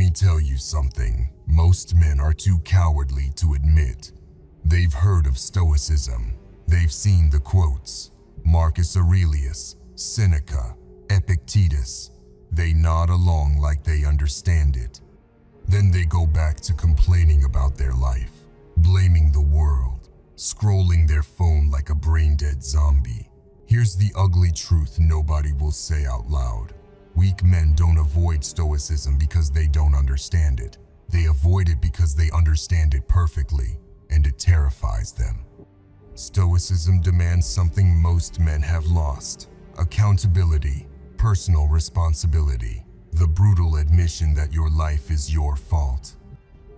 me tell you something most men are too cowardly to admit. They've heard of Stoicism. They've seen the quotes. Marcus Aurelius, Seneca, Epictetus. They nod along like they understand it. Then they go back to complaining about their life, blaming the world, scrolling their phone like a brain-dead zombie. Here's the ugly truth nobody will say out loud. Weak men don't avoid Stoicism because they don't understand it. They avoid it because they understand it perfectly, and it terrifies them. Stoicism demands something most men have lost: accountability, personal responsibility, the brutal admission that your life is your fault.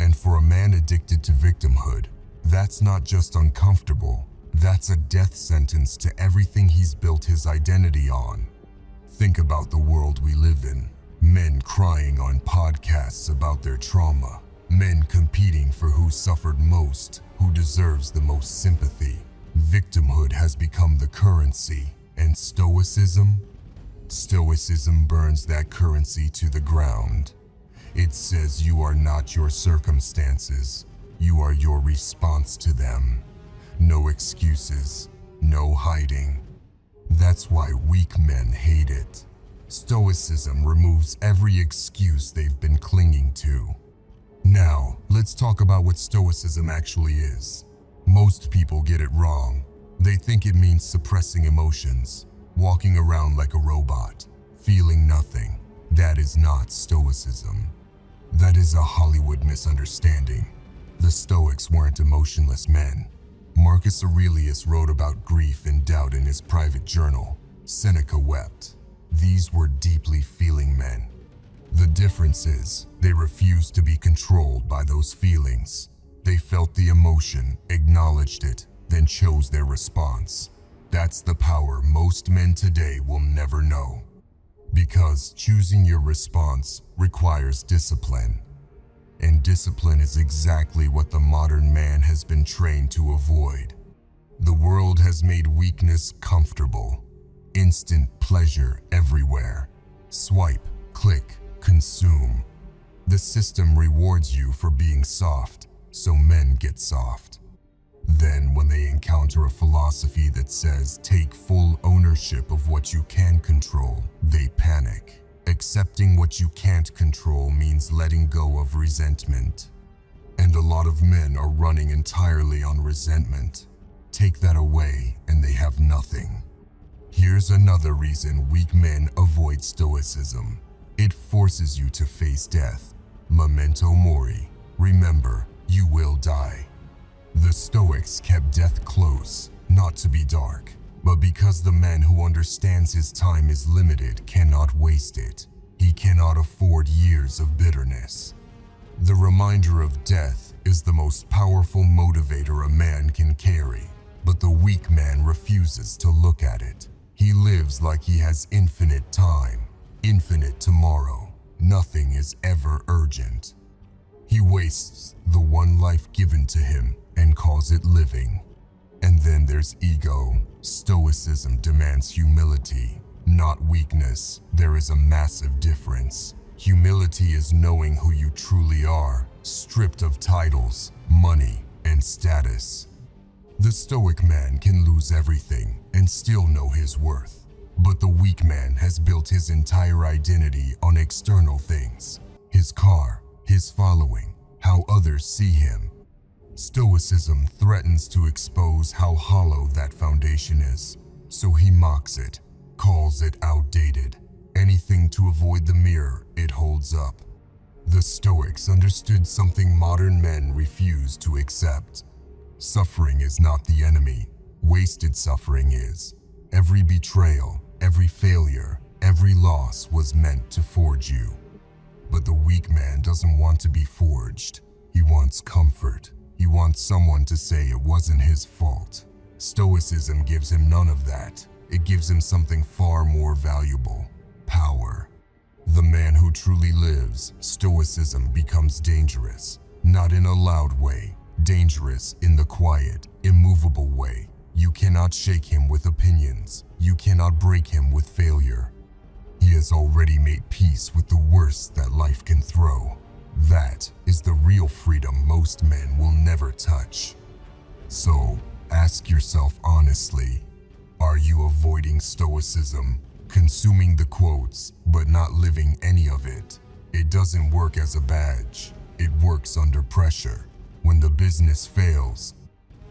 And for a man addicted to victimhood, that's not just uncomfortable, that's a death sentence to everything he's built his identity on. Think about the world we live in. Men crying on podcasts about their trauma. Men competing for who suffered most, who deserves the most sympathy. Victimhood has become the currency, and Stoicism burns that currency to the ground. It says you are not your circumstances, you are your response to them. No excuses, no hiding. That's why weak men hate it. Stoicism removes every excuse they've been clinging to. Now, let's talk about what Stoicism actually is. Most people get it wrong. They think it means suppressing emotions, walking around like a robot, feeling nothing. That is not Stoicism. That is a Hollywood misunderstanding. The Stoics weren't emotionless men. Marcus Aurelius wrote about grief and doubt in his private journal. Seneca wept. These were deeply feeling men. The difference is, they refused to be controlled by those feelings. They felt the emotion, acknowledged it, then chose their response. That's the power most men today will never know. Because choosing your response requires discipline. And discipline is exactly what the modern man has been trained to avoid. The world has made weakness comfortable. Instant pleasure everywhere. Swipe, click, consume. The system rewards you for being soft, so men get soft. Then when they encounter a philosophy that says take full ownership of what you can control, they panic. Accepting what you can't control means letting go of resentment. And a lot of men are running entirely on resentment. Take that away and they have nothing. Here's another reason weak men avoid Stoicism. It forces you to face death. Memento Mori. Remember, you will die. The Stoics kept death close, not to be dark, but because the man who understands his time is limited cannot waste it. He cannot afford years of bitterness. The reminder of death is the most powerful motivator a man can carry, but the weak man refuses to look at it. He lives like he has infinite time, infinite tomorrow. Nothing is ever urgent. He wastes the one life given to him and calls it living. And then there's ego. Stoicism demands humility, not weakness. There is a massive difference. Humility is knowing who you truly are, stripped of titles, money, and status. The Stoic man can lose everything and still know his worth. But the weak man has built his entire identity on external things. His car, his following, how others see him. Stoicism threatens to expose how hollow that foundation is, so he mocks it, calls it outdated. Anything to avoid the mirror it holds up. The Stoics understood something modern men refuse to accept. Suffering is not the enemy. Wasted suffering is. Every betrayal, every failure, every loss was meant to forge you. But the weak man doesn't want to be forged. He wants comfort. He wants someone to say it wasn't his fault. Stoicism gives him none of that. It gives him something far more valuable: power. The man who truly lives Stoicism becomes dangerous, not in a loud way, dangerous in the quiet, immovable way. You cannot shake him with opinions. You cannot break him with failure. He has already made peace with the worst that life can throw. That is the real freedom most men will never touch. So, ask yourself honestly, are you avoiding Stoicism, consuming the quotes, but not living any of it? It doesn't work as a badge. It works under pressure. When the business fails,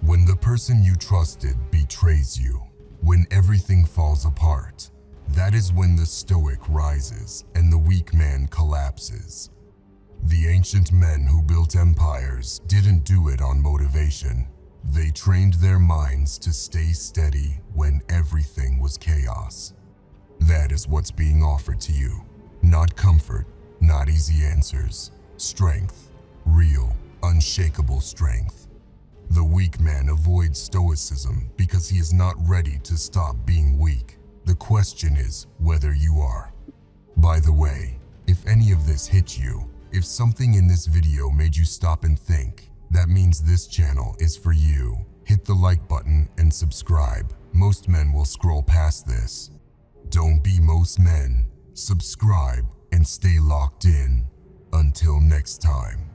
when the person you trusted betrays you, when everything falls apart, that is when the Stoic rises and the weak man collapses. The ancient men who built empires didn't do it on motivation. They trained their minds to stay steady when everything was chaos. That is what's being offered to you. Not comfort, not easy answers. Strength. Real, unshakable strength. The weak man avoids Stoicism because he is not ready to stop being weak. The question is whether you are. By the way, if any of this hit you, if something in this video made you stop and think, that means this channel is for you. Hit the like button and subscribe. Most men will scroll past this. Don't be most men. Subscribe and stay locked in. Until next time.